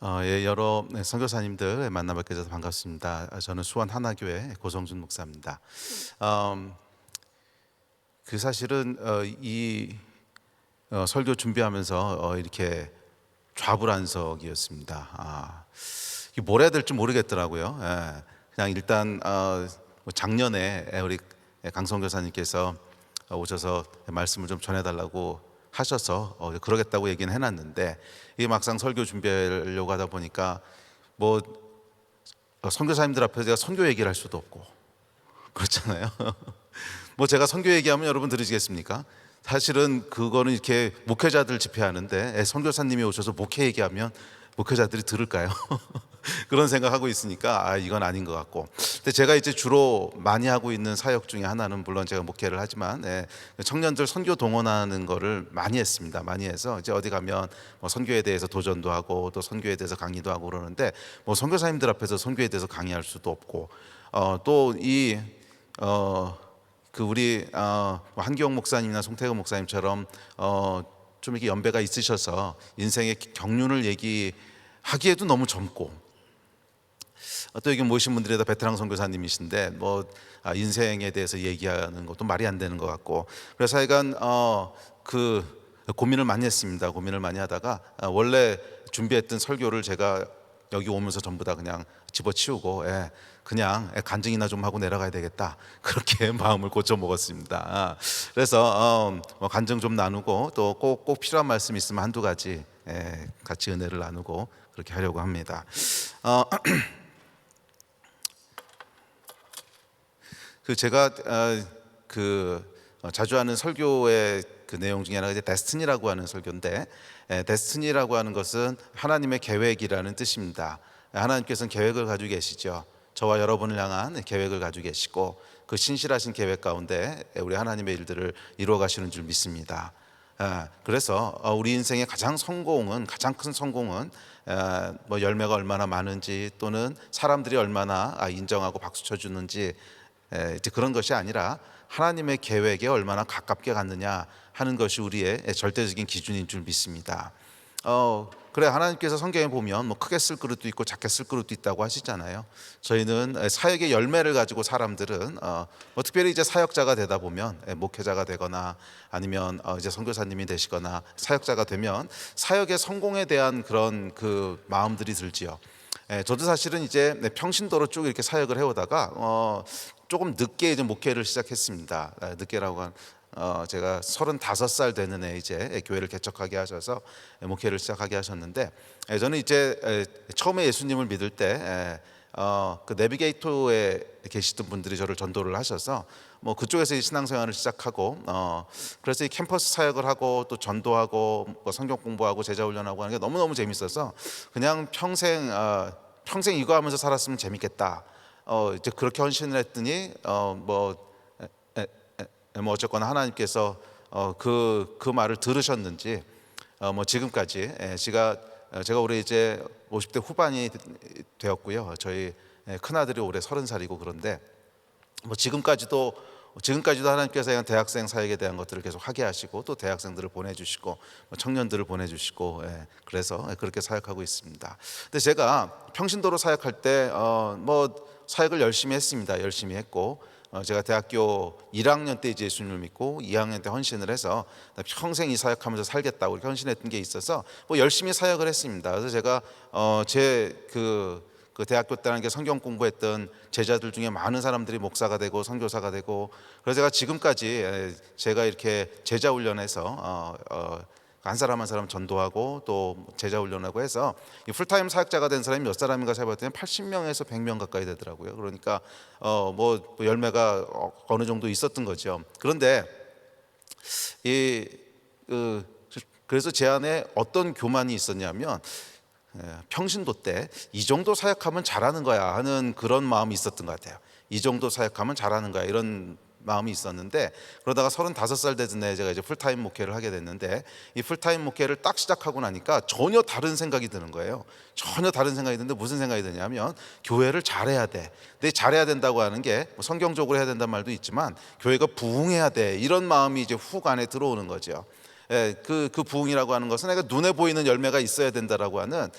여러 선교사님들 만나뵙게 돼서 반갑습니다. 저는 수원 하나교회 고성준 목사입니다. 음, 사실은 이 설교 준비하면서 이렇게 좌불안석이었습니다. 이게 뭘 해야 될지 모르겠더라고요. 그냥 일단 뭐 작년에 우리 강성교사님께서 오셔서 말씀을 좀 전해달라고 하셔서 그러겠다고 얘기는 해놨는데, 이게 막상 설교 준비하려고 하다 보니까 뭐 선교사님들 앞에서 제가 선교 얘기를 할 수도 없고 그렇잖아요. 뭐 제가 선교 얘기하면 여러분 들으시겠습니까? 사실은 그거는 이렇게 목회자들 집회하는데 선교사님이 오셔서 목회 얘기하면 목회자들이 들을까요? 그런 생각하고 있으니까 이건 아닌 것 같고. 근데 제가 이제 주로 많이 하고 있는 사역 중에 하나는, 물론 제가 목회를 하지만 청년들 선교 동원하는 거를 많이 했습니다. 많이 해서 이제 어디 가면 뭐 선교에 대해서 도전도 하고 또 선교에 대해서 강의도 하고 그러는데, 뭐 선교사님들 앞에서 선교에 대해서 강의할 수도 없고, 또 이 우리 한기영 목사님이나 송태근 목사님처럼 좀 이렇게 연배가 있으셔서 인생의 경륜을 얘기하기에도 너무 젊고, 또 여기 모신 분들이 다 베테랑 선교사님이신데 뭐 인생에 대해서 얘기하는 것도 말이 안 되는 것 같고, 그래서 하여간 고민을 많이 했습니다. 고민을 많이 하다가 원래 준비했던 설교를 제가 여기 오면서 전부 다 그냥 집어치우고 그냥 간증이나 좀 하고 내려가야 되겠다, 그렇게 마음을 고쳐 먹었습니다. 그래서 뭐 간증 좀 나누고 또 꼭 필요한 말씀 있으면 한두 가지 같이 은혜를 나누고 그렇게 하려고 합니다. 제가 자주 하는 설교의 내용 중에 하나가 이제 데스티니라고 하는 설교인데, 데스티니라고 하는 것은 하나님의 계획이라는 뜻입니다. 하나님께서는 계획을 가지고 계시죠. 저와 여러분을 향한 계획을 가지고 계시고, 그 신실하신 계획 가운데 우리 하나님의 일들을 이루어 가시는 줄 믿습니다. 그래서 우리 인생의 가장 큰 성공은 뭐 열매가 얼마나 많은지 또는 사람들이 얼마나 인정하고 박수 쳐주는지 이제 그런 것이 아니라 하나님의 계획에 얼마나 가깝게 갔느냐 하는 것이 우리의 절대적인 기준인 줄 믿습니다. 그래, 하나님께서 성경에 보면 뭐 크게 쓸 그릇도 있고 작게 쓸 그릇도 있다고 하시잖아요. 저희는 사역의 열매를 가지고 사람들은 뭐 특별히 이제 사역자가 되다 보면, 목회자가 되거나 아니면 이제 선교사님이 되시거나 사역자가 되면 사역의 성공에 대한 그런 마음들이 들지요. 저도 사실은 이제 평신도로 쭉 이렇게 사역을 해오다가 조금 늦게 이제 목회를 시작했습니다. 늦게라고 한 제가 35살 되는 해 이제 교회를 개척하게 하셔서 목회를 시작하게 하셨는데, 저는 이제 처음에 예수님을 믿을 때 그 내비게이터에 계시던 분들이 저를 전도를 하셔서 뭐 그쪽에서 신앙생활을 시작하고, 그래서 이 캠퍼스 사역을 하고 또 전도하고 뭐 성경 공부하고 제자 훈련하고 하는 게 너무너무 재밌어서 그냥 평생 이거 하면서 살았으면 재밌겠다, 이제 그렇게 헌신을 했더니 뭐 어쨌거나 하나님께서 그 말을 들으셨는지 뭐 지금까지 제가 올해 이제 50대 후반이 되었고요. 저희 큰아들이 올해 30살이고 그런데 뭐 지금까지도 하나님께서 그냥 대학생 사역에 대한 것들을 계속 하게 하시고 또 대학생들을 보내주시고 뭐 청년들을 보내주시고, 그래서 그렇게 사역하고 있습니다. 근데 제가 평신도로 사역할 때 뭐 사역을 열심히 했습니다. 열심히 했고, 제가 대학교 1학년 때 이제 예수님을 믿고 2학년 때 헌신을 해서 평생 이 사역하면서 살겠다고 이렇게 헌신했던 게 있어서 뭐 열심히 사역을 했습니다. 그래서 제가 제 대학교 때라는 게 성경 공부했던 제자들 중에 많은 사람들이 목사가 되고 선교사가 되고, 그래서 제가 지금까지 제가 이렇게 제자 훈련해서 한 사람 한 사람 전도하고 또 제자 훈련하고 해서 이 풀타임 사역자가 된 사람이 몇 사람인가 세봤더니 80명에서 100명 가까이 되더라고요. 그러니까 뭐 열매가 어느 정도 있었던 거죠. 그런데 그래서 제 안에 어떤 교만이 있었냐면, 평신도 때 이 정도 사역하면 잘하는 거야 하는 그런 마음이 있었던 것 같아요. 이 정도 사역하면 잘하는 거야 이런 마음이 있었는데, 그러다가 35살 되던 해 제가 이제 풀타임 목회를 하게 됐는데, 이 풀타임 목회를 딱 시작하고 나니까 전혀 다른 생각이 드는 거예요. 전혀 다른 생각이 드는데, 무슨 생각이 드냐면 교회를 잘해야 돼. 근데 잘해야 된다고 하는 게 뭐 성경적으로 해야 된다는 말도 있지만 교회가 부흥해야 돼, 이런 마음이 이제 훅 안에 들어오는 거죠. 그 부흥이라고 하는 것은 내가 눈에 보이는 열매가 있어야 된다라고 하는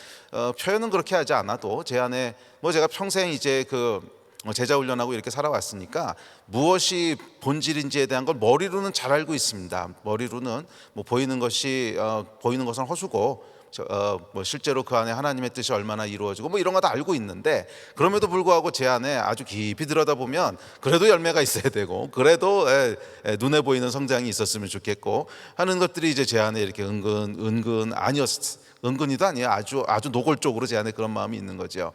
표현은 그렇게 하지 않아도 제 안에 뭐 제가 평생 이제 제자 훈련하고 이렇게 살아왔으니까 무엇이 본질인지에 대한 걸 머리로는 잘 알고 있습니다. 머리로는 뭐 보이는 것은 허수고 뭐 실제로 그 안에 하나님의 뜻이 얼마나 이루어지고 뭐 이런 거 다 알고 있는데, 그럼에도 불구하고 제 안에 아주 깊이 들여다보면 그래도 열매가 있어야 되고 그래도 눈에 보이는 성장이 있었으면 좋겠고 하는 것들이 이제 제 안에 이렇게 은근히도 아니에요. 아주 노골적으로 제 안에 그런 마음이 있는 거죠.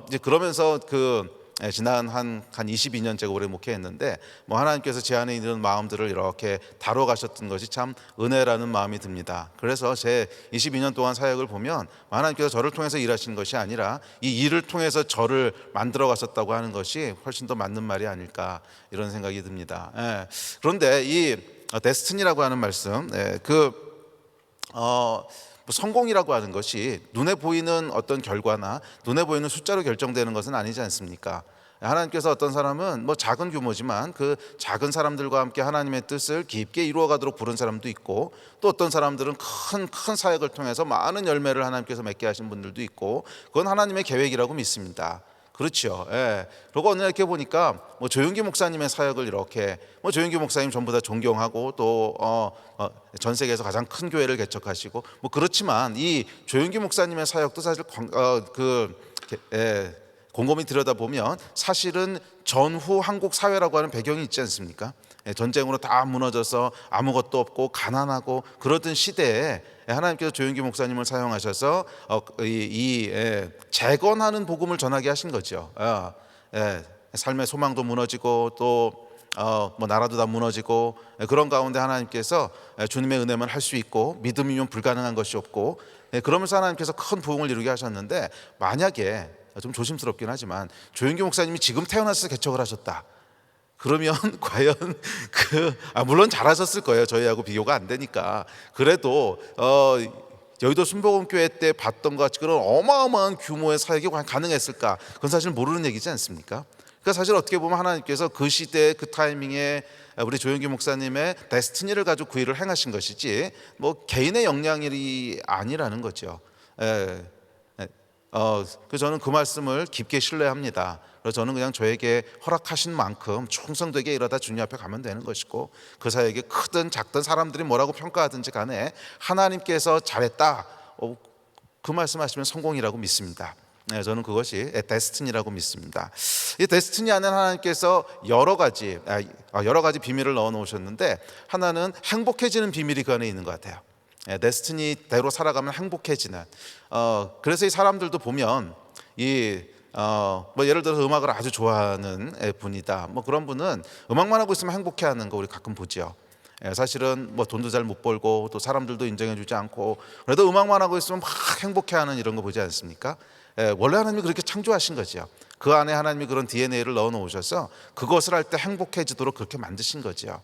이제 그러면서 지난 한 22년 제가 오래 목회했는데 뭐 하나님께서 제 안에 있는 마음들을 이렇게 다뤄가셨던 것이 참 은혜라는 마음이 듭니다. 그래서 제 22년 동안 사역을 보면 하나님께서 저를 통해서 일하신 것이 아니라 이 일을 통해서 저를 만들어 가셨다고 하는 것이 훨씬 더 맞는 말이 아닐까, 이런 생각이 듭니다. 그런데 이 데스티니라고 하는 말씀, 성공이라고 하는 것이 눈에 보이는 어떤 결과나 눈에 보이는 숫자로 결정되는 것은 아니지 않습니까? 하나님께서 어떤 사람은 뭐 작은 규모지만 그 작은 사람들과 함께 하나님의 뜻을 깊게 이루어가도록 부른 사람도 있고, 또 어떤 사람들은 큰 사역을 통해서 많은 열매를 하나님께서 맺게 하신 분들도 있고, 그건 하나님의 계획이라고 믿습니다. 그렇죠. 그리고 오늘 이렇게 보니까 뭐 조윤기 목사님의 사역을 이렇게 조윤기 목사님 전부 다 존경하고 또 전 세계에서 가장 큰 교회를 개척하시고 뭐 그렇지만 이 조윤기 목사님의 사역도 사실 곰곰이 들여다보면 사실은 전후 한국 사회라고 하는 배경이 있지 않습니까? 전쟁으로 다 무너져서 아무것도 없고 가난하고 그러던 시대에 하나님께서 조윤기 목사님을 사용하셔서 재건하는 복음을 전하게 하신 거죠. 삶의 소망도 무너지고 또 뭐 나라도 다 무너지고 그런 가운데 하나님께서 주님의 은혜만 할 수 있고 믿음이면 불가능한 것이 없고, 그러면서 하나님께서 큰 부흥을 이루게 하셨는데, 만약에 좀 조심스럽긴 하지만 조윤기 목사님이 지금 태어나서 개척을 하셨다 그러면 과연 물론 잘하셨을 거예요. 저희하고 비교가 안 되니까. 그래도 여의도 순복음교회 때 봤던 것 같이 그런 어마어마한 규모의 사역이 가능했을까? 그건 사실 모르는 얘기지 않습니까? 그러니까 사실 어떻게 보면 하나님께서 그 시대 그 타이밍에 우리 조윤기 목사님의 데스티니를 가지고 그 일을 행하신 것이지 뭐 개인의 역량이 아니라는 거죠. 저는 그 말씀을 깊게 신뢰합니다. 그래서 저는 그냥 저에게 허락하신 만큼 충성되게 일하다 주님 앞에 가면 되는 것이고, 그 사역이 크든 작든 사람들이 뭐라고 평가하든지 간에 하나님께서 잘했다, 그 말씀하시면 성공이라고 믿습니다. 저는 그것이 데스티니라고 믿습니다. 이 데스티니 안에 하나님께서 여러 가지 비밀을 넣어 놓으셨는데, 하나는 행복해지는 비밀이 그 안에 있는 것 같아요. 데스티니대로 살아가면 행복해지는. 그래서 이 사람들도 보면 뭐 예를 들어서 음악을 아주 좋아하는 분이다. 뭐 그런 분은 음악만 하고 있으면 행복해하는 거 우리 가끔 보죠. 사실은 뭐 돈도 잘 못 벌고 또 사람들도 인정해주지 않고 그래도 음악만 하고 있으면 막 행복해하는 이런 거 보지 않습니까? 원래 하나님이 그렇게 창조하신 거죠. 그 안에 하나님이 그런 DNA를 넣어 놓으셔서 그것을 할 때 행복해지도록 그렇게 만드신 거죠.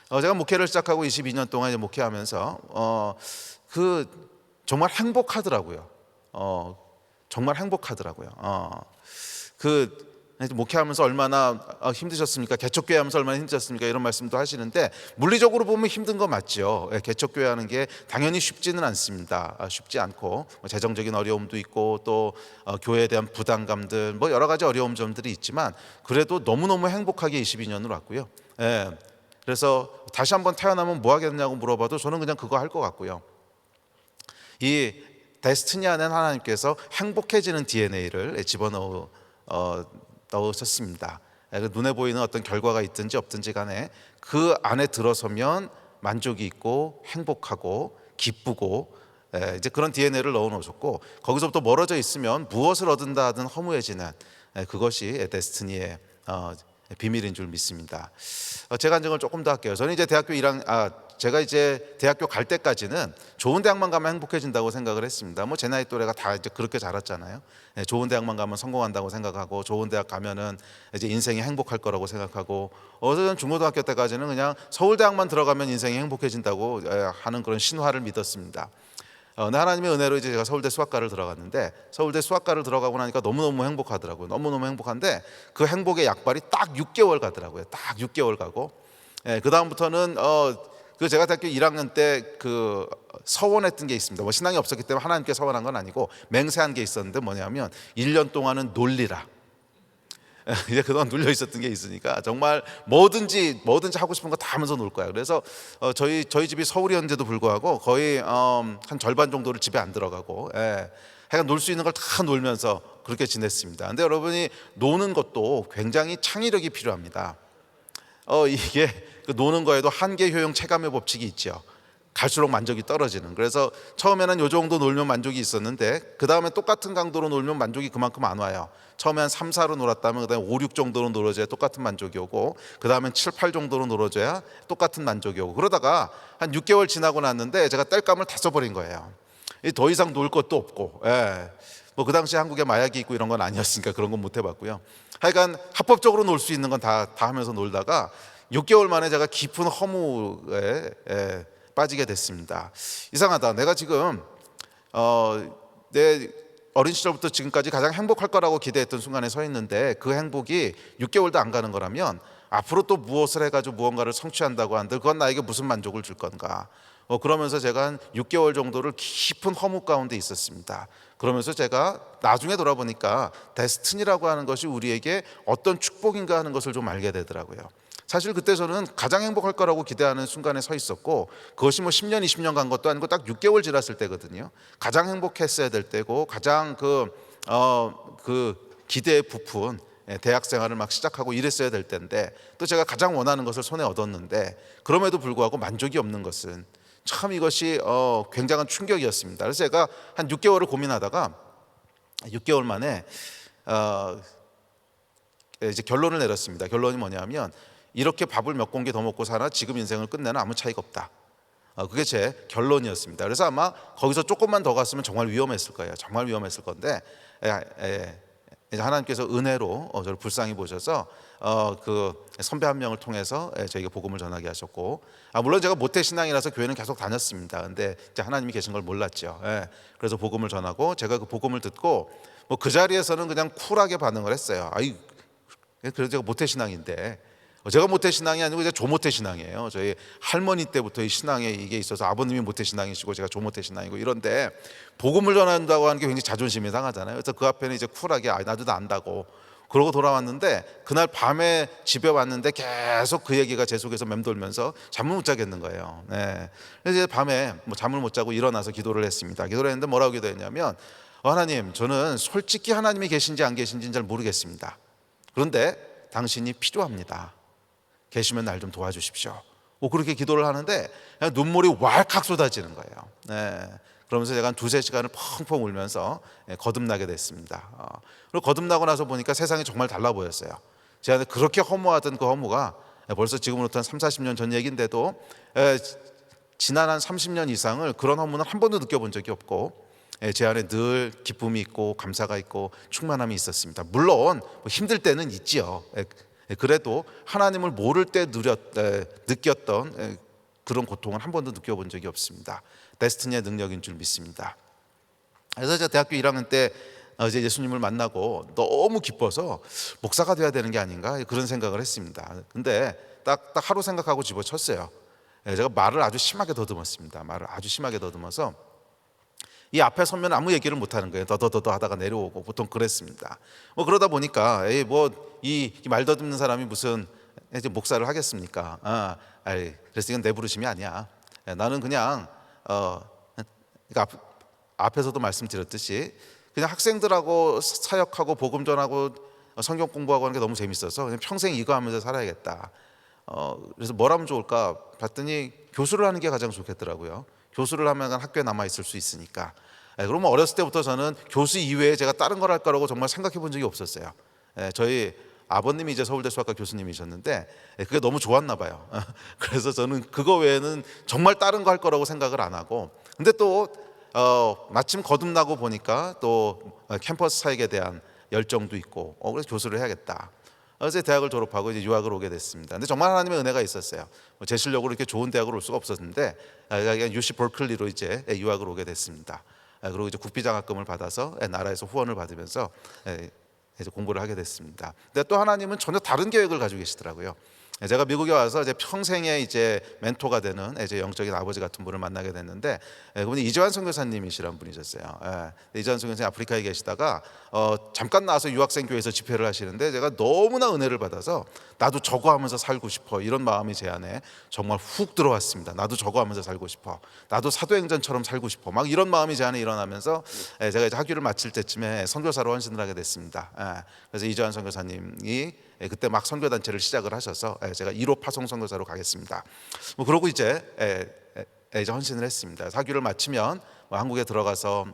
제가 목회를 시작하고 22년 동안 이제 목회하면서 정말 행복하더라고요. 정말 행복하더라고요. 목회하면서 얼마나 힘드셨습니까? 개척교회 하면서 얼마나 힘드셨습니까? 이런 말씀도 하시는데, 물리적으로 보면 힘든 거 맞죠. 개척교회 하는 게 당연히 쉽지는 않습니다. 쉽지 않고 재정적인 어려움도 있고 또 교회에 대한 부담감들 뭐 여러 가지 어려움 점들이 있지만 그래도 너무너무 행복하게 22년을 왔고요. 그래서 다시 한번 태어나면 뭐 하겠냐고 물어봐도 저는 그냥 그거 할 것 같고요. 이 데스티니 안에 하나님께서 행복해지는 DNA를 넣으셨습니다. 눈에 보이는 어떤 결과가 있든지 없든지 간에 그 안에 들어서면 만족이 있고 행복하고 기쁘고 이제 그런 DNA를 넣어 놓으셨고, 거기서부터 멀어져 있으면 무엇을 얻은다 하든 허무해지는 그것이 데스티니의 비밀인 줄 믿습니다. 제 간증을 조금 더 할게요. 저는 이제 제가 이제 대학교 갈 때까지는 좋은 대학만 가면 행복해진다고 생각을 했습니다. 뭐 제 나이 또래가 다 이제 그렇게 자랐잖아요. 좋은 대학만 가면 성공한다고 생각하고 좋은 대학 가면은 이제 인생이 행복할 거라고 생각하고, 저는 중고등학교 때까지는 그냥 서울대학만 들어가면 인생이 행복해진다고 하는 그런 신화를 믿었습니다. 하나님의 은혜로 이제 제가 서울대 수학과를 들어갔는데, 서울대 수학과를 들어가고 나니까 너무너무 행복하더라고요. 너무너무 행복한데 그 행복의 약발이 딱 6개월 가더라고요. 딱 6개월 가고, 그 다음부터는 그 제가 대학교 1학년 때 그 서원했던 게 있습니다. 뭐 신앙이 없었기 때문에 하나님께 서원한 건 아니고 맹세한 게 있었는데 뭐냐면 1년 동안은 놀리라. 이제 그동안 눌려 있었던 게 있으니까 정말 뭐든지 하고 싶은 거 다 하면서 놀 거야. 그래서 저희 집이 서울이었는데도 불구하고 거의 한 절반 정도를 집에 안 들어가고, 하여간 놀 수 있는 걸 다 놀면서 그렇게 지냈습니다. 근데 여러분이 노는 것도 굉장히 창의력이 필요합니다. 이게 그 노는 거에도 한계 효용 체감의 법칙이 있죠. 갈수록 만족이 떨어지는. 그래서 처음에는 요 정도 놀면 만족이 있었는데 그 다음에 똑같은 강도로 놀면 만족이 그만큼 안 와요. 처음에 한 3, 4로 놀았다면 그 다음에 5, 6 정도로 놀아줘야 똑같은 만족이 오고, 그 다음엔 7, 8 정도로 놀아줘야 똑같은 만족이 오고, 그러다가 한 6개월 지나고 났는데 제가 땔감을 다 써버린 거예요. 더 이상 놀 것도 없고, 뭐 그 당시 한국에 마약이 있고 이런 건 아니었으니까 그런 건 못 해봤고요. 하여간 합법적으로 놀 수 있는 건 다 하면서 놀다가 6개월 만에 제가 깊은 허무에 빠지게 됐습니다. 이상하다. 내가 지금 내 어린 시절부터 지금까지 가장 행복할 거라고 기대했던 순간에 서 있는데 그 행복이 6개월도 안 가는 거라면 앞으로 또 무엇을 해가지고 무언가를 성취한다고 한들 그건 나에게 무슨 만족을 줄 건가. 그러면서 제가 한 6개월 정도를 깊은 허무 가운데 있었습니다. 그러면서 제가 나중에 돌아보니까 데스티니라고 하는 것이 우리에게 어떤 축복인가 하는 것을 좀 알게 되더라고요. 사실 그때 저는 가장 행복할 거라고 기대하는 순간에 서 있었고, 그것이 뭐 10년, 20년 간 것도 아니고 딱 6개월 지났을 때거든요. 가장 행복했어야 될 때고, 가장 그 기대에 부푼 대학 생활을 막 시작하고 이랬어야 될 때인데, 또 제가 가장 원하는 것을 손에 얻었는데 그럼에도 불구하고 만족이 없는 것은 참 이것이 굉장한 충격이었습니다. 그래서 제가 한 6개월을 고민하다가 6개월 만에 이제 결론을 내렸습니다. 결론이 뭐냐면 이렇게 밥을 몇 공기 더 먹고 사나 지금 인생을 끝내나 아무 차이가 없다. 그게 제 결론이었습니다. 그래서 아마 거기서 조금만 더 갔으면 정말 위험했을 거예요. 정말 위험했을 건데 이제 하나님께서 은혜로 저를 불쌍히 보셔서 그 선배 한 명을 통해서 저에게 복음을 전하게 하셨고, 물론 제가 모태신앙이라서 교회는 계속 다녔습니다. 근데 이제 하나님이 계신 걸 몰랐죠. 그래서 복음을 전하고 제가 그 복음을 듣고 뭐 그 자리에서는 그냥 쿨하게 반응을 했어요. 그래서 제가 모태신앙인데, 제가 모태신앙이 아니고 이제 조모태신앙이에요. 저희 할머니 때부터 이 신앙에 이게 있어서 아버님이 모태신앙이시고 제가 조모태신앙이고 이런데 복음을 전한다고 하는 게 굉장히 자존심이 상하잖아요. 그래서 그 앞에는 이제 쿨하게 나도 다 안다고 그러고 돌아왔는데, 그날 밤에 집에 왔는데 계속 그 얘기가 제 속에서 맴돌면서 잠을 못 자겠는 거예요. 그래서 이제 밤에 뭐 잠을 못 자고 일어나서 기도를 했습니다. 기도를 했는데 뭐라고 기도했냐면, 하나님, 저는 솔직히 하나님이 계신지 안 계신지는 잘 모르겠습니다. 그런데 당신이 필요합니다. 계시면 날 좀 도와주십시오. 그렇게 기도를 하는데 그냥 눈물이 왈칵 쏟아지는 거예요. 그러면서 제가 한 2, 3시간을 펑펑 울면서 거듭나게 됐습니다. 그리고 거듭나고 나서 보니까 세상이 정말 달라 보였어요. 제 안에 그렇게 허무하던 그 허무가 벌써 지금으로부터 한 3, 40년 전 얘기인데도 지난 한 30년 이상을 그런 허무는 한 번도 느껴본 적이 없고, 제 안에 늘 기쁨이 있고 감사가 있고 충만함이 있었습니다. 물론 힘들 때는 있지요. 그래도 하나님을 모를 때 느꼈던 그런 고통은 한 번도 느껴본 적이 없습니다. 데스티니의 능력인 줄 믿습니다. 그래서 제가 대학교 1학년 때 이제 예수님을 만나고 너무 기뻐서 목사가 돼야 되는 게 아닌가 그런 생각을 했습니다. 근데 딱 하루 생각하고 집어쳤어요. 제가 말을 아주 심하게 더듬었습니다. 말을 아주 심하게 더듬어서 이 앞에 서면 아무 얘기를 못 하는 거예요. 더더더 하다가 내려오고 보통 그랬습니다. 그러다 보니까 이 말 더듬는 사람이 무슨 이제 목사를 하겠습니까? 그래서 이건 내 부르심이 아니야. 나는 그냥 그러니까 앞에서도 말씀드렸듯이 그냥 학생들하고 사역하고 복음 전하고 성경 공부하고 하는 게 너무 재밌어서 그냥 평생 이거 하면서 살아야겠다. 그래서 뭘 하면 좋을까 봤더니 교수를 하는 게 가장 좋겠더라고요. 교수를 하면 학교에 남아 있을 수 있으니까. 그러면 어렸을 때부터 저는 교수 이외에 제가 다른 걸 할 거라고 정말 생각해 본 적이 없었어요. 저희 아버님이 이제 서울대 수학과 교수님이셨는데 그게 너무 좋았나 봐요. 그래서 저는 그거 외에는 정말 다른 거 할 거라고 생각을 안 하고, 근데 또 마침 거듭나고 보니까 또 캠퍼스 사역에 대한 열정도 있고 그래서 교수를 해야겠다. 그래서 대학을 졸업하고 이제 유학을 오게 됐습니다. 근데 정말 하나님의 은혜가 있었어요. 제 실력으로 이렇게 좋은 대학을 올 수가 없었는데 UC 버클리로 이제 유학을 오게 됐습니다. 그리고 이제 국비장학금을 받아서 나라에서 후원을 받으면서 이제 공부를 하게 됐습니다. 근데 또 하나님은 전혀 다른 계획을 가지고 계시더라고요. 제가 미국에 와서 이제 평생의 이제 멘토가 되는 이제 영적인 아버지 같은 분을 만나게 됐는데, 그분이 이재환 선교사님이시란 분이셨어요. 이재환 선교사님 아프리카에 계시다가 잠깐 나와서 유학생 교회에서 집회를 하시는데, 제가 너무나 은혜를 받아서 나도 저거 하면서 살고 싶어, 이런 마음이 제 안에 정말 훅 들어왔습니다. 나도 저거 하면서 살고 싶어, 나도 사도행전처럼 살고 싶어, 막 이런 마음이 제 안에 일어나면서 제가 이제 학위를 마칠 때쯤에 선교사로 헌신을 하게 됐습니다. 그래서 이재환 선교사님이 그때 막 선교단체를 시작을 하셔서 제가 1호 파송 선교사로 가겠습니다. 뭐 그러고 이제 헌신을 했습니다. 학위를 마치면 뭐 한국에 들어가서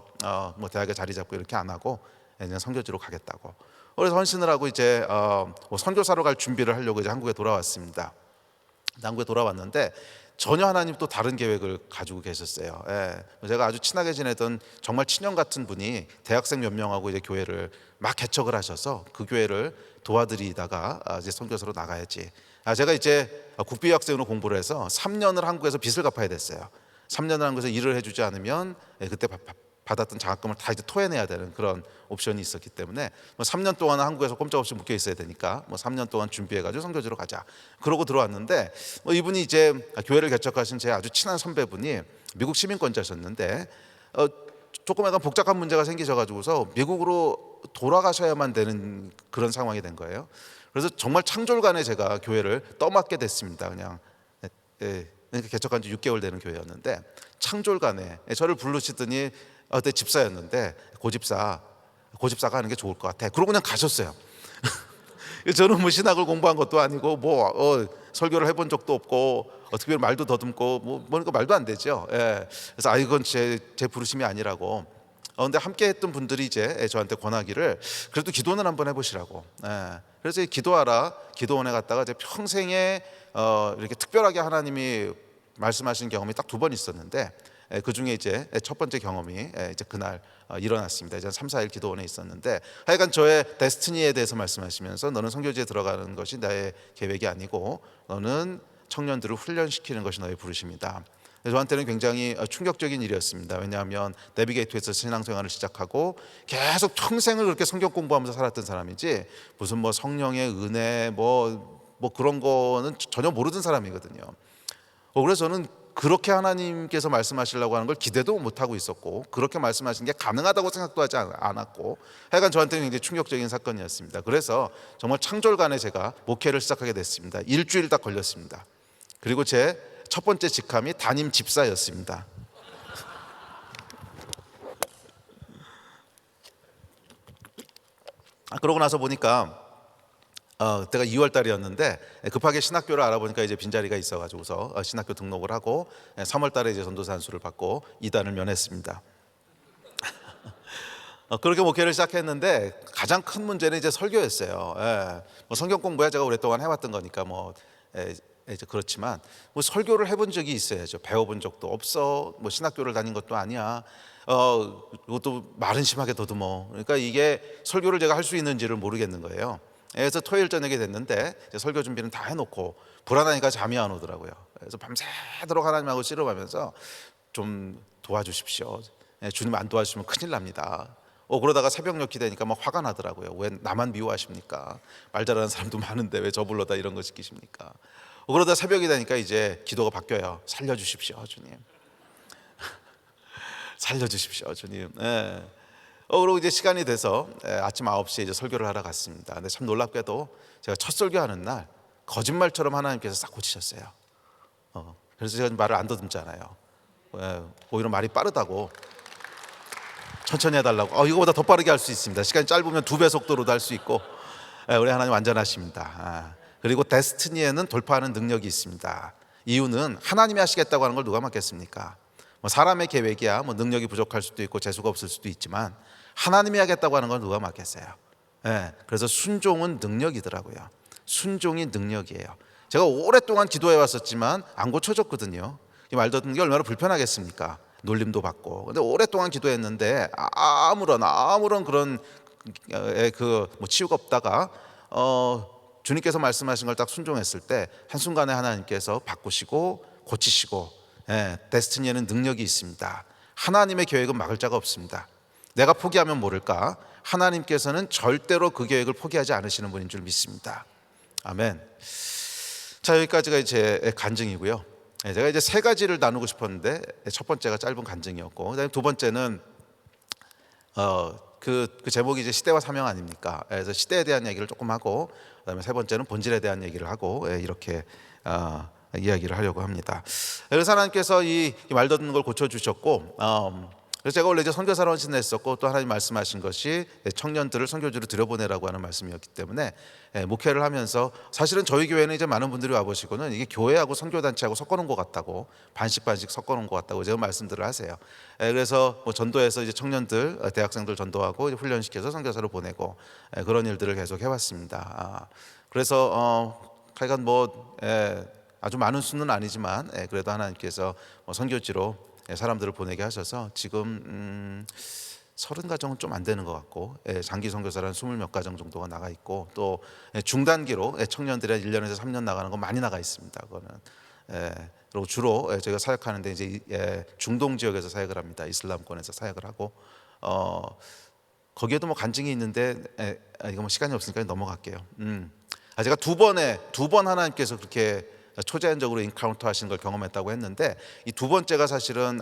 뭐 대학에 자리 잡고 이렇게 안 하고 그냥 선교지로 가겠다고. 그래서 헌신을 하고 이제 뭐 선교사로 갈 준비를 하려고 이제 한국에 돌아왔습니다. 한국에 돌아왔는데 전혀 하나님 또 다른 계획을 가지고 계셨어요. 제가 아주 친하게 지내던 정말 친형 같은 분이 대학생 몇 명하고 이제 교회를 막 개척을 하셔서 그 교회를 도와드리다가 이제 선교사로 나가야지. 제가 이제 국비학생으로 공부를 해서 3년을 한국에서 빚을 갚아야 됐어요. 3년을 한국에서 일을 해주지 않으면 그때 받았던 장학금을 다 이제 토해내야 되는 그런 옵션이 있었기 때문에 뭐 3년 동안은 한국에서 꼼짝없이 묶여 있어야 되니까 뭐 3년 동안 준비해가지고 선교지로 가자. 그러고 들어왔는데 뭐 이분이 이제 교회를 개척하신 제 아주 친한 선배분이 미국 시민권자셨는데 조금 약간 복잡한 문제가 생기셔가지고서 미국으로 돌아가셔야만 되는 그런 상황이 된 거예요. 그래서 정말 창졸간에 제가 교회를 떠맡게 됐습니다. 그냥 개척한 지 6개월 되는 교회였는데 창졸간에 저를 부르시더니 그때 집사였는데 고집사가 하는 게 좋을 것 같아. 그러고 그냥 가셨어요. 저는 뭐 신학을 공부한 것도 아니고 뭐 설교를 해본 적도 없고 어떻게 보면 말도 더듬고 뭐니까 말도 안 되죠. 그래서 이건 제 부르심이 아니라고. 근데 함께했던 분들이 이제 저한테 권하기를 그래도 기도는 한번 해보시라고. 그래서 기도하라 기도원에 갔다가 이제 평생에 이렇게 특별하게 하나님이 말씀하신 경험이 딱 2번 있었는데 그 중에 이제 첫 번째 경험이 이제 그날 일어났습니다. 이제 3, 4일 기도원에 있었는데 하여간 저의 데스티니에 대해서 말씀하시면서 너는 선교지에 들어가는 것이 나의 계획이 아니고 너는 청년들을 훈련시키는 것이 너의 부르심이다. 저한테는 굉장히 충격적인 일이었습니다. 왜냐하면 내비게이트에서 신앙생활을 시작하고 계속 평생을 그렇게 성경 공부하면서 살았던 사람이지 무슨 뭐 성령의 은혜 뭐 그런 거는 전혀 모르던 사람이거든요. 그래서 저는 그렇게 하나님께서 말씀하시려고 하는 걸 기대도 못하고 있었고 그렇게 말씀하신 게 가능하다고 생각도 하지 않았고 하여간 저한테는 굉장히 충격적인 사건이었습니다. 그래서 정말 창졸간에 제가 목회를 시작하게 됐습니다. 일주일 딱 걸렸습니다. 그리고 제 첫 번째 직함이 담임 집사였습니다. 그러고 나서 보니까 그때가 2월 달이었는데 급하게 신학교를 알아보니까 이제 빈자리가 있어가지고서 신학교 등록을 하고 3월 달에 이제 전도사 안수를 받고 2단을 면했습니다. 그렇게 목회를 시작했는데 가장 큰 문제는 이제 설교였어요. 뭐 성경 공부야 제가 오랫동안 해왔던 거니까 이제 그렇지만 뭐 설교를 해본 적이 있어야죠. 배워본 적도 없어. 뭐 신학교를 다닌 것도 아니야. 그것도 말은 심하게 더듬어. 그러니까 이게 설교를 제가 할 수 있는지를 모르겠는 거예요. 그래서 토요일 저녁에 됐는데 이제 설교 준비는 다 해놓고 불안하니까 잠이 안 오더라고요. 그래서 밤새도록 하나님하고 씨름하면서 좀 도와주십시오. 주님 안 도와주시면 큰일 납니다. 그러다가 새벽녘이 되니까 막 화가 나더라고요. 왜 나만 미워하십니까? 말 잘하는 사람도 많은데 왜 저 불러다 이런 거 시키십니까? 그러다 새벽이 되니까 이제 기도가 바뀌어요. 살려주십시오, 주님. 살려주십시오, 주님. 그리고 이제 시간이 돼서 아침 9시에 이제 설교를 하러 갔습니다. 근데 참 놀랍게도 제가 첫 설교하는 날 거짓말처럼 하나님께서 싹 고치셨어요. 그래서 제가 말을 안 더듬잖아요. 오히려 말이 빠르다고 천천히 해달라고. 이거보다 더 빠르게 할 수 있습니다. 시간이 짧으면 2배 속도로도 할 수 있고. 우리 하나님 완전하십니다. 그리고 데스티니에는 돌파하는 능력이 있습니다. 이유는 하나님이 하시겠다고 하는 걸 누가 맡겠습니까? 뭐 사람의 계획이야 뭐 능력이 부족할 수도 있고 재수가 없을 수도 있지만 하나님이 하겠다고 하는 걸 누가 맡겠어요? 그래서 순종은 능력이더라고요. 순종이 능력이에요. 제가 오랫동안 기도해 왔었지만 안 고쳐졌거든요. 말 듣는 게 얼마나 불편하겠습니까? 놀림도 받고. 근데 오랫동안 기도했는데 아무런 그런 뭐 치유가 없다가 주님께서 말씀하신 걸 딱 순종했을 때 한순간에 하나님께서 바꾸시고 고치시고. 데스티니에는 능력이 있습니다. 하나님의 계획은 막을 자가 없습니다. 내가 포기하면 모를까? 하나님께서는 절대로 그 계획을 포기하지 않으시는 분인 줄 믿습니다. 아멘. 자, 여기까지가 이제 간증이고요. 제가 이제 세 가지를 나누고 싶었는데 첫 번째가 짧은 간증이었고, 그다음에 두 번째는 그 제목이 이제 시대와 사명 아닙니까? 그래서 시대에 대한 얘기를 조금 하고, 그다음에 세 번째는 본질에 대한 얘기를 하고, 이렇게 이야기를 하려고 합니다. 그래서 하나님께서 이 말 듣는 걸 고쳐 주셨고, 그래서 제가 원래 이제 선교사로 헌신했었고, 또 하나님 말씀하신 것이 청년들을 선교지로 들여보내라고 하는 말씀이었기 때문에 목회를 하면서, 사실은 저희 교회는 이제 많은 분들이 와보시고는 이게 교회하고 선교단체하고 섞어놓은 것 같다고, 반씩 섞어놓은 것 같다고 제가 말씀들을 하세요. 그래서 뭐 전도해서 이제 청년들, 대학생들 전도하고 이제 훈련시켜서 선교사로 보내고, 그런 일들을 계속 해왔습니다. 그래서 하여간 뭐 아주 많은 수는 아니지만 그래도 하나님께서 선교지로 사람들을 보내게 하셔서 지금 30가정은 좀 안 되는 것 같고, 장기 선교사는 20몇 가정 정도가 나가 있고, 또 중단기로 청년들이 1년에서 3년 나가는 거 많이 나가 있습니다. 그거는 그리고 주로 저희가 사역하는데 이제 중동 지역에서 사역을 합니다. 이슬람권에서 사역을 하고, 거기에도 뭐 간증이 있는데 이거 뭐 시간이 없으니까 넘어갈게요. 제가 두 번 하나님께서 그렇게 초자연적으로 인카운터 하시는 걸 경험했다고 했는데, 이 두 번째가 사실은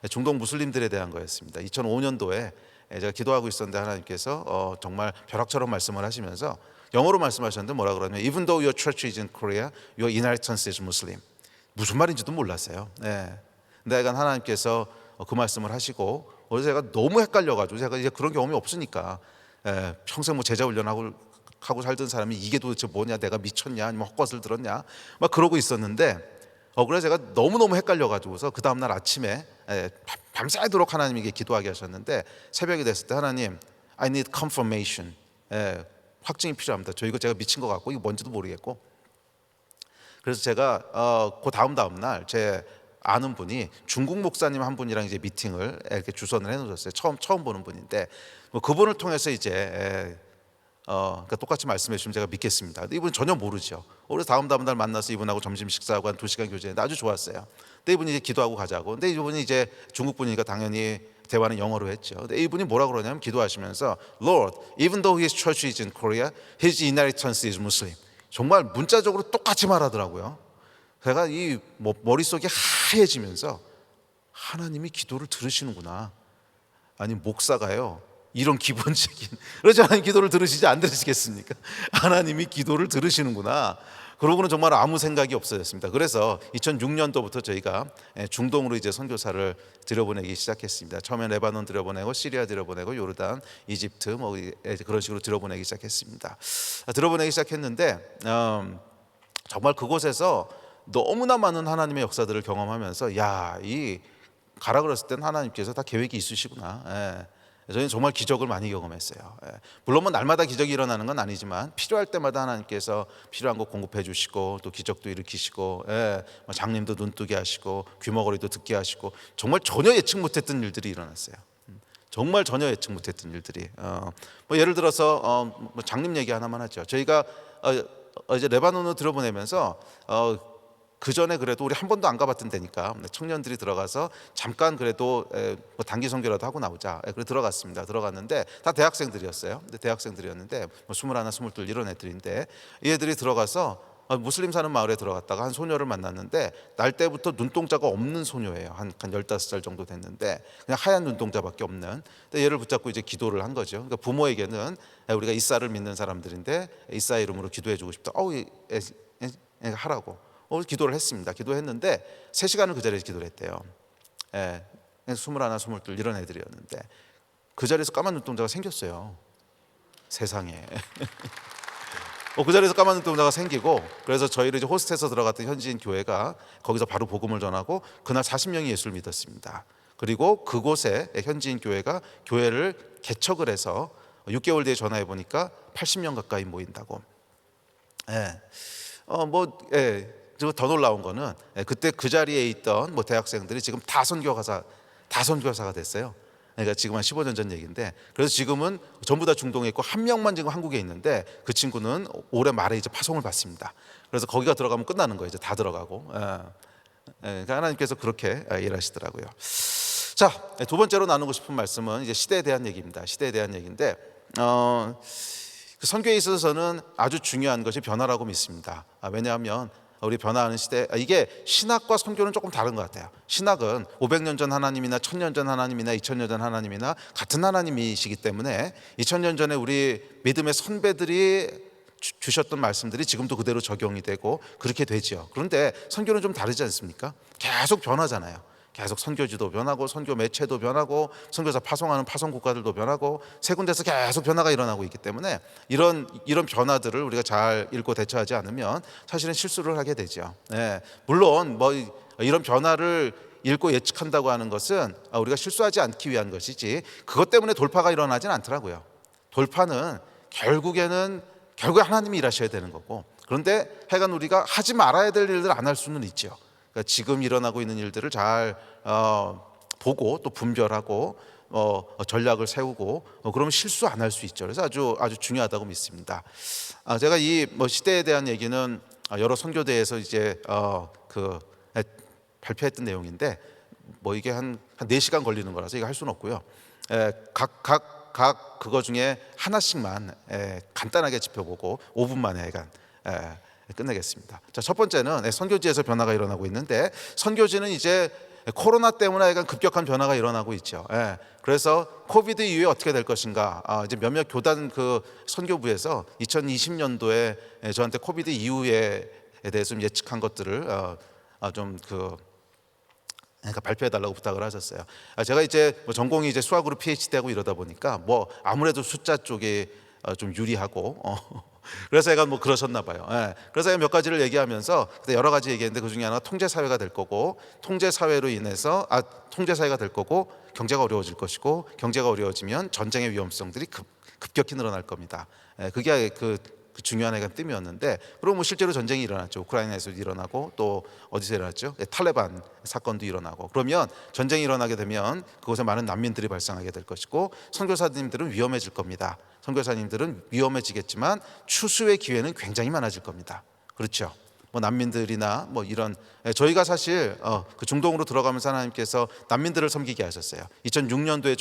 중동 무슬림들에 대한 거였습니다. 2005년도에 제가 기도하고 있었는데 하나님께서 정말 벼락처럼 말씀을 하시면서 영어로 말씀하셨는데 뭐라 그러냐면 Even though your church is in Korea, your inheritance is Muslim. 무슨 말인지도 몰랐어요. 근데 약간 하나님께서 그 말씀을 하시고, 그래서 제가 너무 헷갈려가지고, 제가 이제 그런 경험이 없으니까 평생 뭐 제자 훈련하고 살던 사람이 이게 도대체 뭐냐, 내가 미쳤냐, 아니면 헛것을 들었냐, 막 그러고 있었는데, 그래서 제가 너무너무 헷갈려가지고서 그 다음날 아침에 밤새도록 하나님에게 기도하게 하셨는데, 새벽이 됐을 때 하나님, I need confirmation, 확증이 필요합니다. 저 이거 제가 미친 것 같고 이거 뭔지도 모르겠고. 그래서 제가 그 다음 날 제 아는 분이 중국 목사님 한 분이랑 이제 미팅을 이렇게 주선을 해놓으셨어요. 처음 보는 분인데, 뭐 그분을 통해서 이제 그러니까 똑같이 말씀해 주시면 제가 믿겠습니다. 근데 이분은 전혀 모르죠. 그래서 다음 날 만나서 이분하고 점심 식사하고 한 2시간 교제했는데 아주 좋았어요. 근데 이분이 이제 기도하고 가자고. 근데 이분이 이제 중국 분이니까 당연히 대화는 영어로 했죠. 근데 이분이 뭐라 그러냐면 기도하시면서 Lord, even though his church is in Korea, his inheritance is Muslim. 정말 문자적으로 똑같이 말하더라고요. 제가 이 머릿속이 하얘지면서 하나님이 기도를 들으시는구나. 아니 목사가요, 이런 기본적인, 그렇지 않은 기도를 들으시지 안 들으시겠습니까? 하나님이 기도를 들으시는구나. 그러고는 정말 아무 생각이 없어졌습니다. 그래서 2006년도부터 저희가 중동으로 이제 선교사를 들여보내기 시작했습니다. 처음에 레바논 들여보내고, 시리아 들여보내고, 요르단, 이집트 뭐 그런 식으로 들여보내기 시작했습니다. 들여보내기 시작했는데 정말 그곳에서 너무나 많은 하나님의 역사들을 경험하면서, 이 가라 그랬을 땐 하나님께서 다 계획이 있으시구나. 저희는 정말 기적을 많이 경험했어요. 물론 뭐 날마다 기적이 일어나는 건 아니지만 필요할 때마다 하나님께서 필요한 거 공급해 주시고, 또 기적도 일으키시고, 장님도 눈 뜨게 하시고, 귀머거리도 듣게 하시고, 정말 전혀 예측 못했던 일들이 일어났어요. 정말 전혀 예측 못했던 일들이. 뭐 예를 들어서 뭐 장님 얘기 하나만 하죠. 저희가 이제 레바논으로 들어보내면서 그 전에 그래도 우리 한 번도 안 가봤던 데니까 청년들이 들어가서 잠깐 그래도 뭐 단기 선교라도 하고 나오자. 그래 들어갔습니다. 들어갔는데 다 대학생들이었어요. 근데 대학생들이었는데 뭐 21, 22 이런 애들인데, 이 애들이 들어가서 무슬림 사는 마을에 들어갔다가 한 소녀를 만났는데, 날 때부터 눈동자가 없는 소녀예요. 한 15살 정도 됐는데 그냥 하얀 눈동자밖에 없는. 근데 얘를 붙잡고 이제 기도를 한 거죠. 그러니까 부모에게는 우리가 이사를 믿는 사람들인데 이사 이름으로 기도해 주고 싶다. 하라고. 기도를 했습니다. 기도했는데 3시간을 그 자리에서 기도를 했대요. 21, 22 이런 애들이었는데 그 자리에서 까만 눈동자가 생겼어요. 세상에. 그 자리에서 까만 눈동자가 생기고, 그래서 저희를 이제 호스트에서 들어갔던 현지인 교회가 거기서 바로 복음을 전하고, 그날 40명이 예수를 믿었습니다. 그리고 그곳에 현지인 교회가 교회를 개척을 해서 6개월 뒤에 전화해 보니까 80명 가까이 모인다고. 더 놀라운 거는 그때 그 자리에 있던 뭐 대학생들이 지금 다 선교사가 됐어요. 그러니까 지금 한 15년 전 얘기인데, 그래서 지금은 전부 다 중동에 있고 한 명만 지금 한국에 있는데, 그 친구는 올해 말에 이제 파송을 받습니다. 그래서 거기가 들어가면 끝나는 거예요. 이제 다 들어가고. 그러니까 하나님께서 그렇게 일하시더라고요. 자, 두 번째로 나누고 싶은 말씀은 이제 시대에 대한 얘기입니다. 시대에 대한 얘기인데, 그 선교에 있어서는 아주 중요한 것이 변화라고 믿습니다. 왜냐하면 우리 변화하는 시대, 이게 신학과 선교는 조금 다른 것 같아요. 신학은 500년 전 하나님이나 1000년 전 하나님이나 2000년 전 하나님이나 같은 하나님이시기 때문에 2000년 전에 우리 믿음의 선배들이 주셨던 말씀들이 지금도 그대로 적용이 되고 그렇게 되죠. 그런데 선교는 좀 다르지 않습니까? 계속 변하잖아요. 계속 선교지도 변하고 선교 매체도 변하고 선교사 파송하는 파송 국가들도 변하고 세 군데서 계속 변화가 일어나고 있기 때문에 이런 변화들을 우리가 잘 읽고 대처하지 않으면 사실은 실수를 하게 되죠. 물론 뭐 이런 변화를 읽고 예측한다고 하는 것은 우리가 실수하지 않기 위한 것이지 그것 때문에 돌파가 일어나지는 않더라고요. 돌파는 결국에 하나님이 일하셔야 되는 거고, 그런데 하여간 우리가 하지 말아야 될 일들 안 할 수는 있죠. 그러니까 지금 일어나고 있는 일들을 잘 보고 또 분별하고 전략을 세우고 그러면 실수 안 할 수 있죠. 그래서 아주 중요하다고 믿습니다. 제가 이 시대에 대한 얘기는 여러 선교대에서 이제 발표했던 내용인데 이게 한 4시간 걸리는 거라서 이거 할 수는 없고요. 각 그거 중에 하나씩만 간단하게 짚어보고 5분 만에 끝내겠습니다. 자, 첫 번째는 선교지에서 변화가 일어나고 있는데, 선교지는 이제 코로나 때문에 약간 급격한 변화가 일어나고 있죠. 그래서 코비드 이후에 어떻게 될 것인가, 이제 몇몇 교단 그 선교부에서 2020년도에 저한테 코비드 이후에 대해서 좀 예측한 것들을 그러니까 발표해달라고 부탁을 하셨어요. 제가 이제 전공이 이제 수학으로 PhD 하고 이러다 보니까 아무래도 숫자 쪽에 좀 유리하고 그래서 얘가 그러셨나 봐요. 그래서 제가 몇 가지를 얘기하면서 그때 여러 가지 얘기했는데 그 중에 하나가 통제 사회가 될 거고, 통제 사회로 인해서 통제 사회가 될 거고 경제가 어려워질 것이고, 경제가 어려워지면 전쟁의 위험성들이 급격히 늘어날 겁니다. 그게 그 중요한 뜸이었는데, 그리고 실제로 전쟁이 일어났죠. 우크라이나에서도 일어나고 또 어디서 일어났죠? 탈레반 사건도 일어나고. 그러면 전쟁이 일어나게 되면 그곳에 많은 난민들이 발생하게 될 것이고, 선교사님들은 위험해질 겁니다. 선교사님들은 위험해지겠지만 추수의 기회는 굉장히 많아질 겁니다. 그렇죠? 난민들이나 이런, 저희가 사실 그 중동으로 들어가면서 하나님께서 난민들을 섬기게 하셨어요. 2006년도에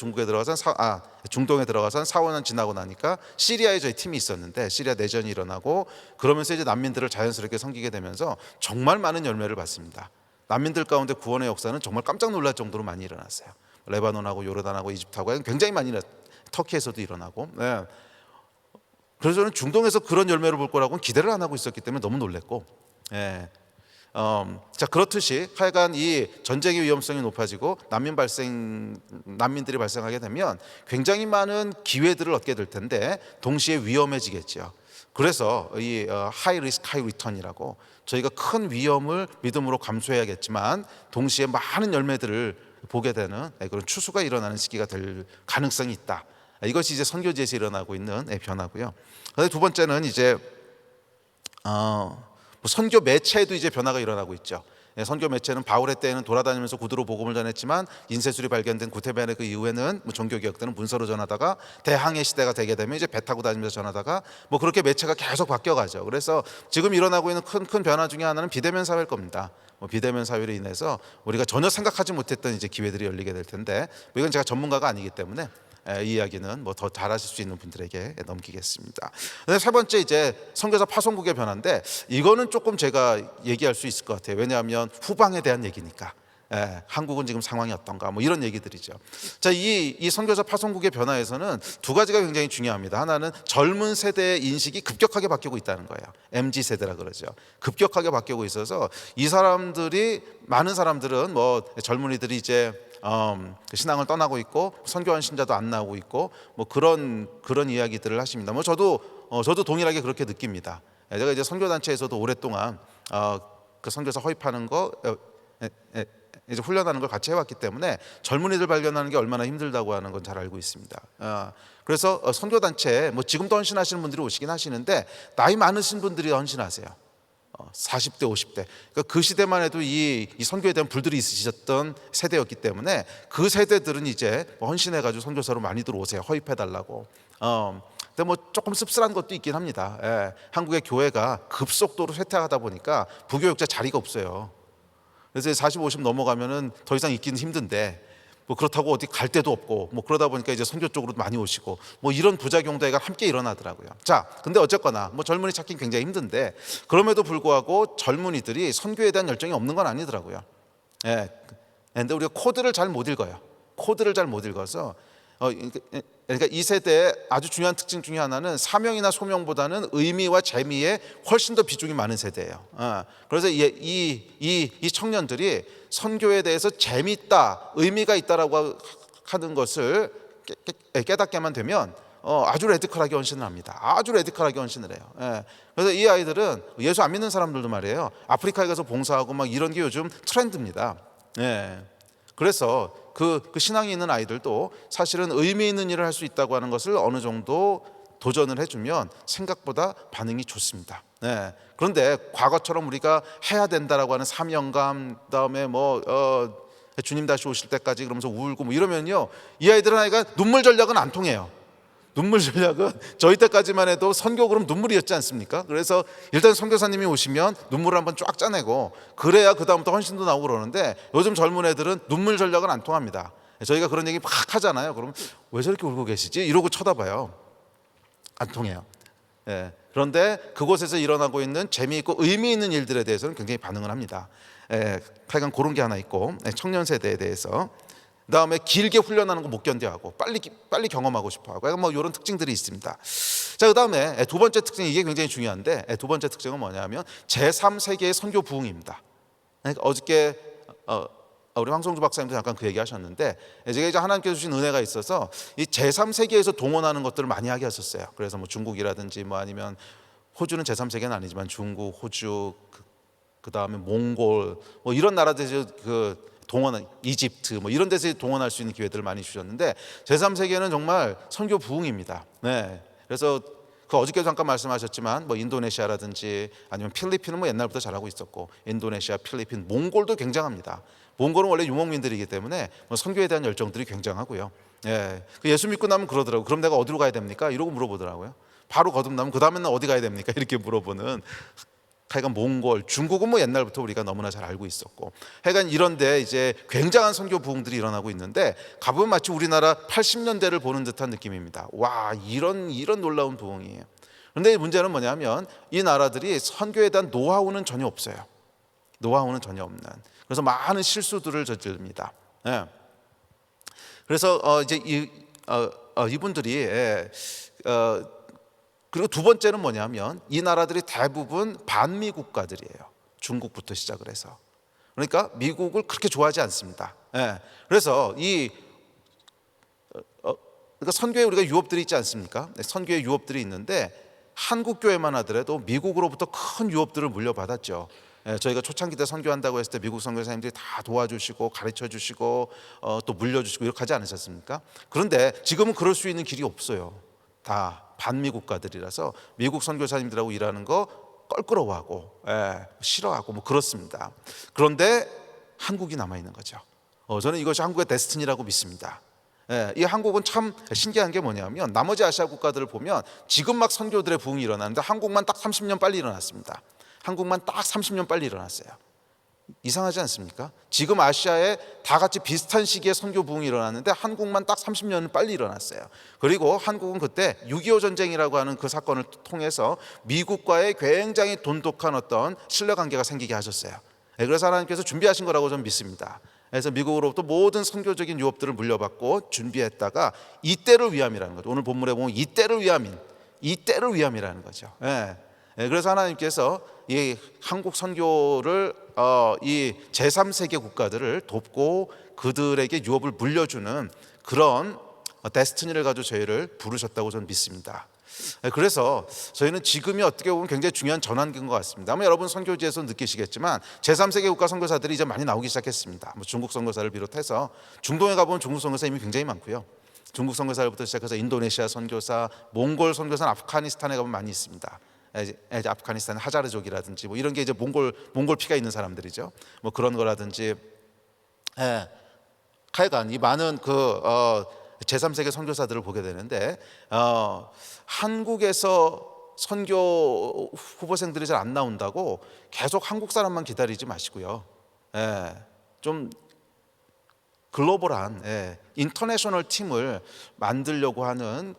중동에 들어가서 한 4, 5년 지나고 나니까 시리아에 저희 팀이 있었는데, 시리아 내전이 일어나고 그러면서 이제 난민들을 자연스럽게 섬기게 되면서 정말 많은 열매를 받습니다. 난민들 가운데 구원의 역사는 정말 깜짝 놀랄 정도로 많이 일어났어요. 레바논하고 요르단하고 이집트하고 굉장히 많이 터키에서도 일어나고. 그래서 저는 중동에서 그런 열매를 볼 거라고는 기대를 안 하고 있었기 때문에 너무 놀랐고, 자, 그렇듯이 하여간 이 전쟁의 위험성이 높아지고 난민들이 발생하게 되면 굉장히 많은 기회들을 얻게 될 텐데 동시에 위험해지겠죠. 그래서 이 하이 리스크 하이 리턴이라고, 저희가 큰 위험을 믿음으로 감수해야겠지만 동시에 많은 열매들을 보게 되는 그런 추수가 일어나는 시기가 될 가능성이 있다. 이것이 이제 선교지에서 일어나고 있는 변화고요. 두 번째는 이제 선교 매체에도 이제 변화가 일어나고 있죠. 선교 매체는 바울의 때에는 돌아다니면서 구두로 복음을 전했지만 인쇄술이 발견된 구테베네 그 이후에는 종교개혁들은 문서로 전하다가 대항해 시대가 되게 되면 이제 배 타고 다니면서 전하다가 그렇게 매체가 계속 바뀌어가죠. 그래서 지금 일어나고 있는 큰 변화 중에 하나는 비대면 사회일 겁니다. 비대면 사회로 인해서 우리가 전혀 생각하지 못했던 이제 기회들이 열리게 될 텐데, 이건 제가 전문가가 아니기 때문에 이 이야기는 더 잘하실 수 있는 분들에게 넘기겠습니다. 세 번째 이제 선교사 파송국의 변화인데, 이거는 조금 제가 얘기할 수 있을 것 같아요. 왜냐하면 후방에 대한 얘기니까. 한국은 지금 상황이 어떤가 이런 얘기들이죠. 자, 이 선교사 파송국의 변화에서는 두 가지가 굉장히 중요합니다. 하나는 젊은 세대의 인식이 급격하게 바뀌고 있다는 거예요. MZ 세대라 그러죠. 급격하게 바뀌고 있어서 이 사람들이, 많은 사람들은 젊은이들이 이제 신앙을 떠나고 있고 선교한 신자도 안 나오고 있고 그런 이야기들을 하십니다. 저도 동일하게 그렇게 느낍니다. 제가 이제 선교단체에서도 오랫동안 그 선교사 허입하는 거 이제 훈련하는 걸 같이 해왔기 때문에 젊은이들 발견하는 게 얼마나 힘들다고 하는 건 잘 알고 있습니다. 그래서 선교단체에 지금도 헌신하시는 분들이 오시긴 하시는데, 나이 많으신 분들이 헌신하세요. 40대, 50대. 그러니까 그 시대만 해도 이 선교에 대한 불들이 있으셨던 세대였기 때문에 그 세대들은 이제 헌신해가지고 선교사로 많이들 오세요. 허입해달라고. 근데 조금 씁쓸한 것도 있긴 합니다. 한국의 교회가 급속도로 쇠퇴하다 보니까 부교육자 자리가 없어요. 그래서 40, 50 넘어가면은 더 이상 있기는 힘든데, 뭐 그렇다고 어디 갈 데도 없고 뭐 그러다 보니까 이제 선교 쪽으로 많이 오시고 뭐 이런 부작용도 애가 함께 일어나더라고요. 자, 근데 어쨌거나 뭐 젊은이 찾긴 굉장히 힘든데 그럼에도 불구하고 젊은이들이 선교에 대한 열정이 없는 건 아니더라고요. 예. 근데 우리가 코드를 잘 못 읽어요. 코드를 잘 못 읽어서 그러니까 이 세대의 아주 중요한 특징 중에 하나는 사명이나 소명보다는 의미와 재미에 훨씬 더 비중이 많은 세대예요. 그래서 이 청년들이 선교에 대해서 재미있다, 의미가 있다라고 하는 것을 깨닫게만 되면 아주 레디컬하게 헌신을 합니다. 아주 레디컬하게 헌신을 해요. 그래서 이 아이들은 예수 안 믿는 사람들도 말이에요. 아프리카에 가서 봉사하고 막 이런 게 요즘 트렌드입니다. 그래서 그 신앙이 있는 아이들도 사실은 의미 있는 일을 할 수 있다고 하는 것을 어느 정도 도전을 해주면 생각보다 반응이 좋습니다. 그런데 과거처럼 우리가 해야 된다라고 하는 사명감, 그다음에 주님 다시 오실 때까지 그러면서 울고 뭐 이러면요, 이 아이들은 아이가 눈물 전략은 안 통해요. 눈물 전략은 저희 때까지만 해도 선교 그럼 눈물이었지 않습니까? 그래서 일단 선교사님이 오시면 눈물을 한번 쫙 짜내고 그래야 그 다음부터 헌신도 나오고 그러는데 요즘 젊은 애들은 눈물 전략은 안 통합니다. 저희가 그런 얘기 막 하잖아요. 그러면 왜 저렇게 울고 계시지? 이러고 쳐다봐요. 안 통해요. 그런데 그곳에서 일어나고 있는 재미있고 의미 있는 일들에 대해서는 굉장히 반응을 합니다. 하여간 그런 게 하나 있고, 청년 세대에 대해서 그다음에 길게 훈련하는 거 못 견뎌하고 빨리 경험하고 싶어하고 뭐 이런 특징들이 있습니다. 자, 그다음에 두 번째 특징, 이게 굉장히 중요한데 두 번째 특징은 뭐냐면 제3세계의 선교 부흥입니다. 어저께 우리 황성주 박사님도 잠깐 그 얘기하셨는데 제가 이제 하나님께서 주신 은혜가 있어서 이 제3세계에서 동원하는 것들을 많이 하게 하셨어요. 그래서 뭐 중국이라든지 뭐 아니면 호주는 제3세계는 아니지만 중국, 호주, 그다음에 몽골 뭐 이런 나라들에서 동원, 이집트 뭐 이런 데서 동원할 수 있는 기회들을 많이 주셨는데 제3세계는 정말 선교 부흥입니다. 그래서 어저께도 잠깐 말씀하셨지만 뭐 인도네시아라든지 아니면 필리핀은 뭐 옛날부터 잘하고 있었고 인도네시아, 필리핀, 몽골도 굉장합니다. 몽골은 원래 유목민들이기 때문에 뭐 선교에 대한 열정들이 굉장하고요. 예수 믿고 나면 그러더라고요. 그럼 내가 어디로 가야 됩니까? 이러고 물어보더라고요. 바로 거듭나면 그 다음에는 어디 가야 됩니까? 이렇게 물어보는. 하여간 몽골, 중국은 뭐 옛날부터 우리가 너무나 잘 알고 있었고, 하여간 이런데 이제 굉장한 선교 부흥들이 일어나고 있는데 가보면 마치 우리나라 80년대를 보는 듯한 느낌입니다. 와, 이런 놀라운 부흥이에요. 그런데 문제는 뭐냐면 이 나라들이 선교에 대한 노하우는 전혀 없어요. 노하우는 전혀 없는. 그래서 많은 실수들을 저지릅니다. 그래서 이제 이분들이 그리고 두 번째는 뭐냐면 이 나라들이 대부분 반미 국가들이에요. 중국부터 시작을 해서. 그러니까 미국을 그렇게 좋아하지 않습니다. 그래서 그러니까 선교에 우리가 유업들이 있지 않습니까? 선교에 유업들이 있는데 한국 교회만 하더라도 미국으로부터 큰 유업들을 물려받았죠. 저희가 초창기 때 선교한다고 했을 때 미국 선교사님들이 다 도와주시고 가르쳐주시고 또 물려주시고 이렇게 하지 않으셨습니까? 그런데 지금은 그럴 수 있는 길이 없어요. 다 반미 국가들이라서 미국 선교사님들하고 일하는 거 껄끄러워하고 싫어하고 뭐 그렇습니다. 그런데 한국이 남아 있는 거죠. 저는 이것이 한국의 데스티니라고 믿습니다. 이 한국은 참 신기한 게 뭐냐면 나머지 아시아 국가들을 보면 지금 막 선교들의 부흥이 일어나는데 한국만 딱 30년 빨리 일어났습니다. 한국만 딱 30년 빨리 일어났어요. 이상하지 않습니까? 지금 아시아에 다 같이 비슷한 시기에 선교 부흥이 일어났는데 한국만 딱 30년 빨리 일어났어요. 그리고 한국은 그때 6.25 전쟁이라고 하는 그 사건을 통해서 미국과의 굉장히 돈독한 어떤 신뢰관계가 생기게 하셨어요. 그래서 하나님께서 준비하신 거라고 저는 믿습니다. 그래서 미국으로부터 모든 선교적인 유업들을 물려받고 준비했다가 이때를 위함이라는 거죠. 오늘 본문에 보면 이때를 위함이라는 거죠. 그래서 하나님께서 이 한국 선교를 이 제3세계 국가들을 돕고 그들에게 유업을 물려주는 그런 데스티니를 가지고 저희를 부르셨다고 저는 믿습니다. 그래서 저희는 지금이 어떻게 보면 굉장히 중요한 전환기인 것 같습니다. 아마 여러분 선교지에서 느끼시겠지만 제3세계 국가 선교사들이 이제 많이 나오기 시작했습니다. 뭐 중국 선교사를 비롯해서 중동에 가보면 중국 선교사 이미 굉장히 많고요. 중국 선교사부터 시작해서 인도네시아 선교사, 몽골 선교사는 아프가니스탄에 가보면 많이 있습니다. 아프가니스탄 하자르족이라든지 뭐 이런 게 이제 몽골 피가 있는 사람들이죠. 뭐 그런 거라든지, 하여간 이 많은 제3세계 선교사들을 보게 되는데 한국에서 선교 후보생들이 잘 안 나온다고 계속 한국 사람만 기다리지 마시고요. 좀 글로벌한 인터내셔널 팀을 만들려고 하는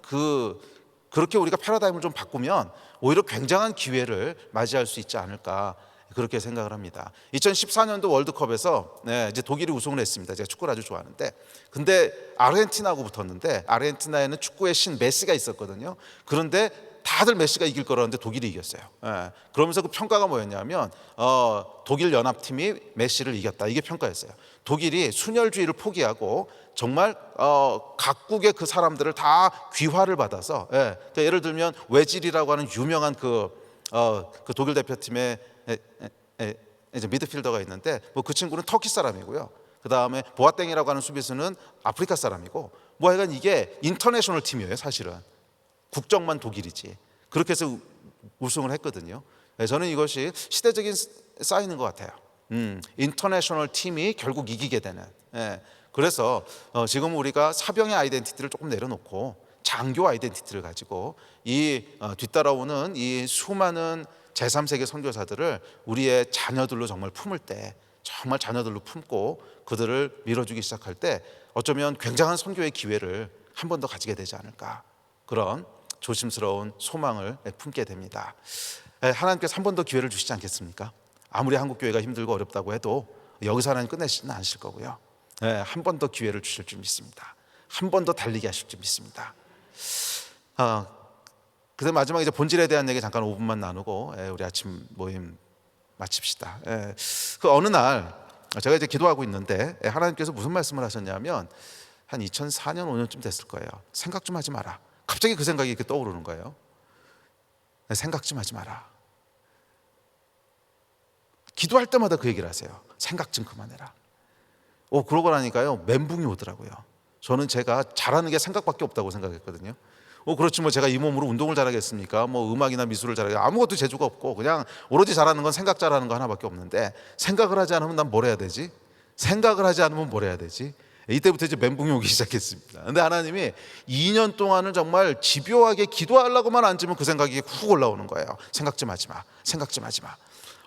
그렇게 우리가 패러다임을 좀 바꾸면 오히려 굉장한 기회를 맞이할 수 있지 않을까 그렇게 생각을 합니다. 2014년도 월드컵에서 이제 독일이 우승을 했습니다. 제가 축구를 아주 좋아하는데, 근데 아르헨티나하고 붙었는데 아르헨티나에는 축구의 신 메시가 있었거든요. 그런데 다들 메시가 이길 거라는데 독일이 이겼어요. 그러면서 그 평가가 뭐였냐면 독일 연합팀이 메시를 이겼다, 이게 평가였어요. 독일이 순혈주의를 포기하고 정말 각국의 그 사람들을 다 귀화를 받아서, 그러니까 예를 들면 외질이라고 하는 유명한 그 독일 대표팀의 이제 미드필더가 있는데, 뭐 그 친구는 터키 사람이고요. 그 다음에 보아땡이라고 하는 수비수는 아프리카 사람이고, 뭐 하여간 이게 인터내셔널 팀이에요. 사실은 국적만 독일이지. 그렇게 해서 우승을 했거든요. 저는 이것이 시대적인 사인인 것 같아요. 인터내셔널 팀이 결국 이기게 되는. 그래서 지금 우리가 사병의 아이덴티티를 조금 내려놓고 장교 아이덴티티를 가지고 이 뒤따라오는 이 수많은 제3세계 선교사들을 우리의 자녀들로 정말 품을 때, 정말 자녀들로 품고 그들을 밀어주기 시작할 때 어쩌면 굉장한 선교의 기회를 한 번 더 가지게 되지 않을까, 그런 조심스러운 소망을 품게 됩니다. 하나님께서 한 번 더 기회를 주시지 않겠습니까? 아무리 한국교회가 힘들고 어렵다고 해도 여기서 하나님 끝내시지는 않으실 거고요. 한 번 더 기회를 주실 줄 믿습니다. 한 번 더 달리게 하실 줄 믿습니다. 그래서 마지막에 이제 본질에 대한 얘기 잠깐 5분만 나누고 우리 아침 모임 마칩시다. 그 어느 날 제가 이제 기도하고 있는데 하나님께서 무슨 말씀을 하셨냐면, 한 2004년 5년쯤 됐을 거예요. 생각 좀 하지 마라. 갑자기 그 생각이 이렇게 떠오르는 거예요. 생각 좀 하지 마라. 기도할 때마다 그 얘기를 하세요. 생각 좀 그만해라. 그러고 나니까요, 멘붕이 오더라고요. 저는 제가 잘하는 게 생각밖에 없다고 생각했거든요. 그렇지 뭐 제가 이 몸으로 운동을 잘하겠습니까? 뭐 음악이나 미술을 잘하겠습니까? 아무것도 재주가 없고 그냥 오로지 잘하는 건 생각 잘하는 거 하나밖에 없는데, 생각을 하지 않으면 난 뭘 해야 되지? 생각을 하지 않으면 뭘 해야 되지? 이때부터 이제 멘붕이 오기 시작했습니다. 근데 하나님이 2년 동안을 정말 집요하게 기도하려고만 앉으면 그 생각이 훅 올라오는 거예요. 생각 좀 하지 마. 생각 좀 하지 마.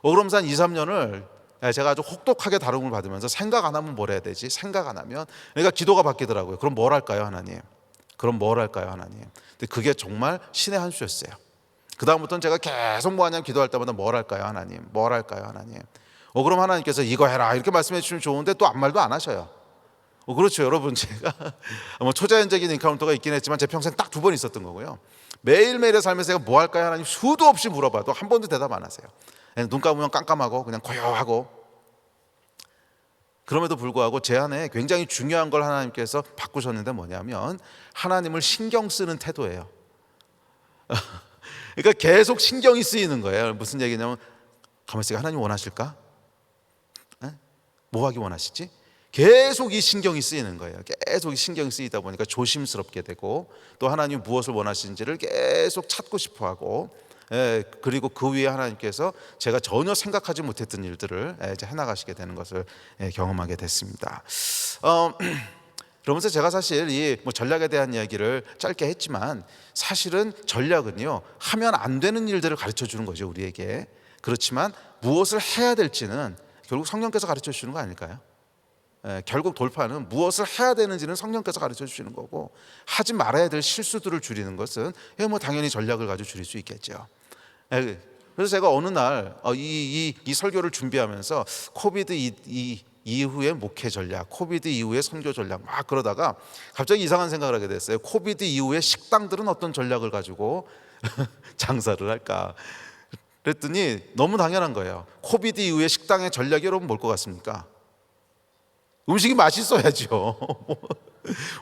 그러면서 한 2, 3년을 제가 아주 혹독하게 다rum을 받으면서, 생각 안 하면 뭘 해야 되지? 생각 안 하면, 그러니까 기도가 바뀌더라고요. 그럼 뭘 할까요, 하나님? 그럼 뭘 할까요, 하나님? 근데 그게 정말 신의 한 수였어요. 그 다음부터는 제가 계속 뭐 하냐면 기도할 때마다 뭘 할까요, 하나님? 뭘 할까요, 하나님? 그럼 하나님께서 이거 해라 이렇게 말씀해 주시면 좋은데 또 아무 말도 안 하셔요. 그렇죠, 여러분. 제가 뭐 초자연적인 인카운터가 있긴 했지만 제 평생 딱 2번 있었던 거고요. 매일매일의 삶에서 제가 뭐 할까요, 하나님? 수도 없이 물어봐도 한 번도 대답 안 하세요. 눈 감으면 깜깜하고 그냥 고요하고. 그럼에도 불구하고 제 안에 굉장히 중요한 걸 하나님께서 바꾸셨는데 뭐냐면, 하나님을 신경 쓰는 태도예요. 그러니까 계속 신경이 쓰이는 거예요. 무슨 얘기냐면, 가만히 있으니까 하나님 원하실까? 뭐 하기 원하시지? 계속 이 신경이 쓰이는 거예요. 계속 이 신경이 쓰이다 보니까 조심스럽게 되고, 또 하나님 무엇을 원하시는지를 계속 찾고 싶어하고, 그리고 그 위에 하나님께서 제가 전혀 생각하지 못했던 일들을 이제 해나가시게 되는 것을 경험하게 됐습니다. 그러면서 제가 사실 이 뭐 전략에 대한 이야기를 짧게 했지만, 사실은 전략은요, 하면 안 되는 일들을 가르쳐 주는 거죠, 우리에게. 그렇지만 무엇을 해야 될지는 결국 성령께서 가르쳐 주시는 거 아닐까요? 결국 돌파는 무엇을 해야 되는지는 성령께서 가르쳐 주시는 거고, 하지 말아야 될 실수들을 줄이는 것은 뭐 당연히 전략을 가지고 줄일 수 있겠죠. 그래서 제가 어느 날 이 설교를 준비하면서 코비드 이후의 목회 전략, 코비드 이후의 선교 전략 막 그러다가 갑자기 이상한 생각을 하게 됐어요. 코비드 이후에 식당들은 어떤 전략을 가지고 장사를 할까? 그랬더니 너무 당연한 거예요. 코비드 이후에 식당의 전략이 여러분 뭘 것 같습니까? 음식이 맛있어야죠.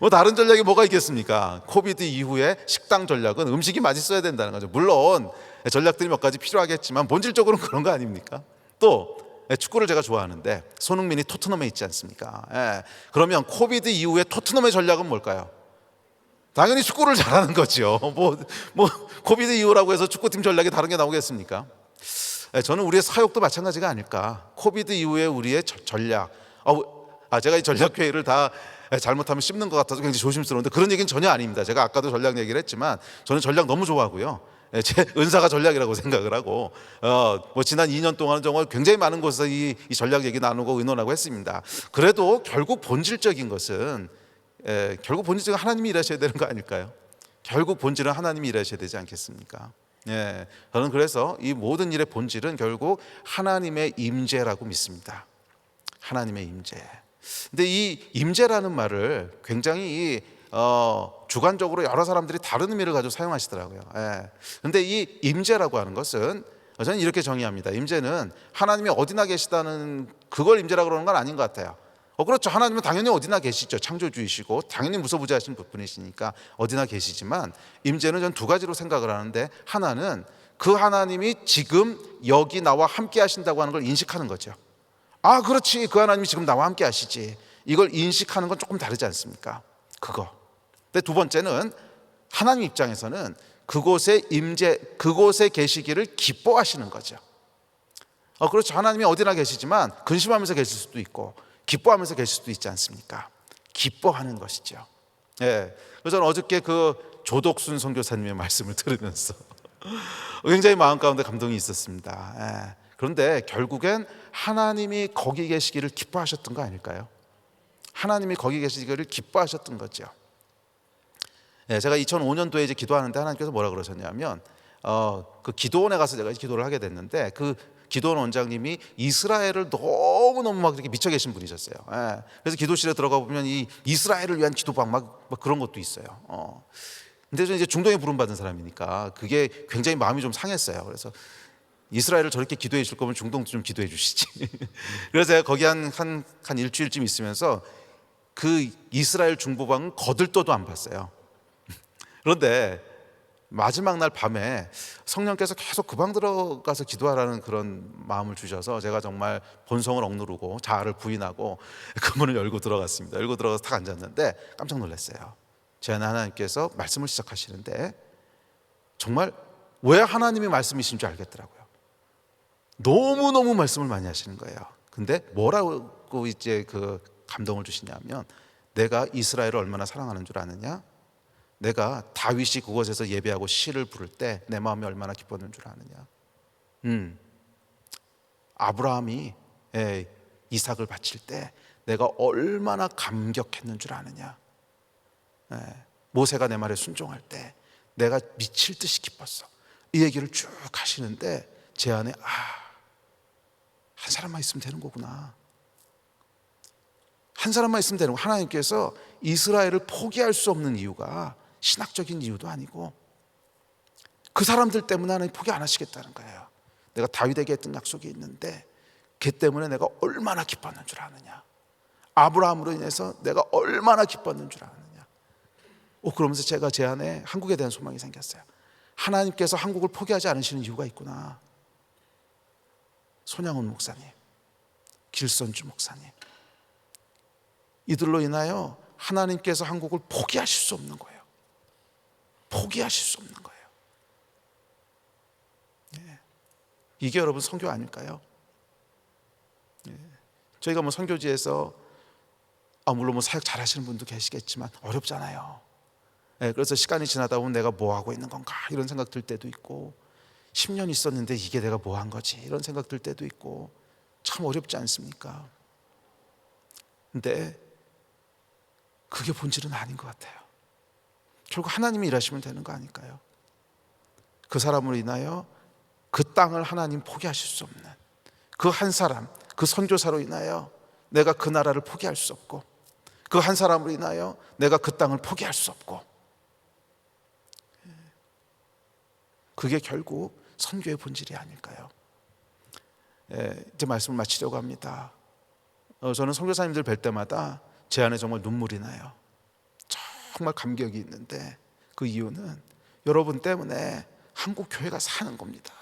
뭐 다른 전략이 뭐가 있겠습니까? 코비드 이후에 식당 전략은 음식이 맛있어야 된다는 거죠. 물론 전략들이 몇 가지 필요하겠지만 본질적으로는 그런 거 아닙니까? 또 축구를 제가 좋아하는데 손흥민이 토트넘에 있지 않습니까? 그러면 코비드 이후에 토트넘의 전략은 뭘까요? 당연히 축구를 잘하는 거죠. 뭐 코비드 이후라고 해서 축구팀 전략이 다른 게 나오겠습니까? 저는 우리의 사역도 마찬가지가 아닐까. 코비드 이후에 우리의 전략. 제가 이 전략 회의를 다 잘못하면 씹는 것 같아서 굉장히 조심스러운데, 그런 얘기는 전혀 아닙니다. 제가 아까도 전략 얘기를 했지만 저는 전략 너무 좋아하고요. 제 은사가 전략이라고 생각을 하고 뭐 지난 2년 동안 정말 굉장히 많은 곳에서 이 전략 얘기 나누고 의논하고 했습니다. 그래도 결국 본질적인 것은 결국 본질적인 하나님이 일하셔야 되는 거 아닐까요? 결국 본질은 하나님이 일하셔야 되지 않겠습니까? 저는 그래서 이 모든 일의 본질은 결국 하나님의 임재라고 믿습니다. 하나님의 임재. 근데 이 임재라는 말을 굉장히 주관적으로 여러 사람들이 다른 의미를 가지고 사용하시더라고요. 근데 이 임재라고 하는 것은 저는 이렇게 정의합니다. 임재는 하나님이 어디나 계시다는 그걸 임재라고 그러는 건 아닌 것 같아요. 그렇죠. 하나님은 당연히 어디나 계시죠. 창조주이시고 당연히 무소부재하신 분이시니까 어디나 계시지만 임재는 전 두 가지로 생각을 하는데, 하나는 그 하나님이 지금 여기 나와 함께 하신다고 하는 걸 인식하는 거죠. 아, 그렇지, 그 하나님이 지금 나와 함께 하시지. 이걸 인식하는 건 조금 다르지 않습니까? 그거. 근데 두 번째는 하나님 입장에서는 그곳에 임재, 그곳에 계시기를 기뻐하시는 거죠. 그렇죠. 하나님이 어디나 계시지만 근심하면서 계실 수도 있고 기뻐하면서 계실 수도 있지 않습니까? 기뻐하는 것이죠. 그래서 저는 어저께 그 조덕순 선교사님의 말씀을 들으면서 굉장히 마음 가운데 감동이 있었습니다. 그런데 결국엔 하나님이 거기 계시기를 기뻐하셨던 거 아닐까요? 하나님이 거기 계시기를 기뻐하셨던 거죠. 제가 2005년도에 이제 기도하는데 하나님께서 뭐라 그러셨냐면 그 기도원에 가서 제가 기도를 하게 됐는데, 그 기도원 원장님이 이스라엘을 너무너무 막 이렇게 미쳐 계신 분이셨어요. 그래서 기도실에 들어가 보면 이 이스라엘을 위한 기도방 막 그런 것도 있어요. 근데 저는 이제 중동에 부름받은 사람이니까 그게 굉장히 마음이 좀 상했어요. 그래서 이스라엘을 저렇게 기도해 줄 거면 중동도 좀 기도해 주시지. 그래서 제가 거기 한 일주일쯤 있으면서 그 이스라엘 중보방은 거들떠도 안 봤어요. 그런데 마지막 날 밤에 성령께서 계속 그 방 들어가서 기도하라는 그런 마음을 주셔서 제가 정말 본성을 억누르고 자아를 부인하고 그 문을 열고 들어갔습니다. 열고 들어가서 탁 앉았는데 깜짝 놀랐어요. 제 안에 하나님께서 말씀을 시작하시는데 정말 왜 하나님이 말씀이신 줄 알겠더라고요. 너무너무 말씀을 많이 하시는 거예요. 근데 뭐라고 이제 그 감동을 주시냐면, 내가 이스라엘을 얼마나 사랑하는 줄 아느냐? 내가 다윗이 그곳에서 예배하고 시를 부를 때 내 마음이 얼마나 기뻤는 줄 아느냐? 아브라함이 이삭을 바칠 때 내가 얼마나 감격했는 줄 아느냐? 모세가 내 말에 순종할 때 내가 미칠 듯이 기뻤어. 이 얘기를 쭉 하시는데 제 안에 한 사람만 있으면 되는 거구나. 한 사람만 있으면 되는 거. 하나님께서 이스라엘을 포기할 수 없는 이유가 신학적인 이유도 아니고 그 사람들 때문에 하나님 포기 안 하시겠다는 거예요. 내가 다윗에게 했던 약속이 있는데 걔 때문에 내가 얼마나 기뻤는 줄 아느냐? 아브라함으로 인해서 내가 얼마나 기뻤는 줄 아느냐? 그러면서 제가 제 안에 한국에 대한 소망이 생겼어요. 하나님께서 한국을 포기하지 않으시는 이유가 있구나. 손양훈 목사님, 길선주 목사님, 이들로 인하여 하나님께서 한국을 포기하실 수 없는 거예요. 포기하실 수 없는 거예요. 이게 여러분 선교 아닐까요? 저희가 뭐 선교지에서 물론 뭐 사역 잘하시는 분도 계시겠지만 어렵잖아요. 그래서 시간이 지나다 보면 내가 뭐 하고 있는 건가 이런 생각 들 때도 있고, 10년 있었는데 이게 내가 뭐 한 거지 이런 생각 들 때도 있고, 참 어렵지 않습니까? 근데 그게 본질은 아닌 것 같아요. 결국 하나님이 일하시면 되는 거 아닐까요? 그 사람으로 인하여 그 땅을 하나님 포기하실 수 없는 그 한 사람, 그 선교사로 인하여 내가 그 나라를 포기할 수 없고, 그 한 사람으로 인하여 내가 그 땅을 포기할 수 없고, 그게 결국 선교의 본질이 아닐까요? 이제 말씀을 마치려고 합니다. 저는 선교사님들 뵐 때마다 제 안에 정말 눈물이 나요. 정말 감격이 있는데 그 이유는 여러분 때문에 한국 교회가 사는 겁니다.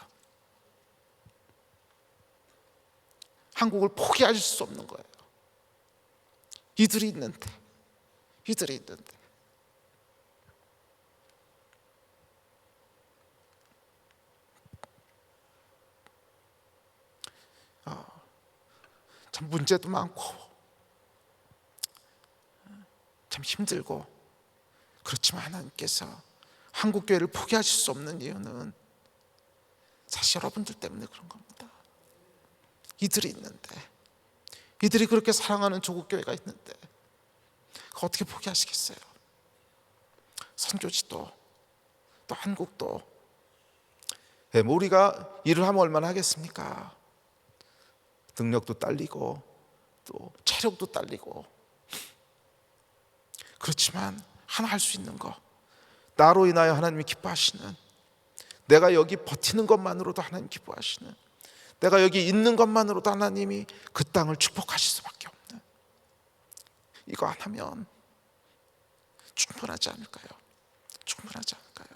한국을 포기할 수 없는 거예요. 이들이 있는데. 참 문제도 많고 참 힘들고, 그렇지만 하나님께서 한국교회를 포기하실 수 없는 이유는 사실 여러분들 때문에 그런 겁니다. 이들이 있는데, 이들이 그렇게 사랑하는 조국 교회가 있는데 그거 어떻게 포기하시겠어요? 선교지도 또 한국도 뭐 우리가 일을 하면 얼마나 하겠습니까? 능력도 딸리고 또 체력도 딸리고. 그렇지만 하나 할 수 있는 거, 나로 인하여 하나님이 기뻐하시는, 내가 여기 버티는 것만으로도 하나님 기뻐하시는, 내가 여기 있는 것만으로도 하나님이 그 땅을 축복하실 수밖에 없는, 이거 안 하면 충분하지 않을까요? 충분하지 않을까요?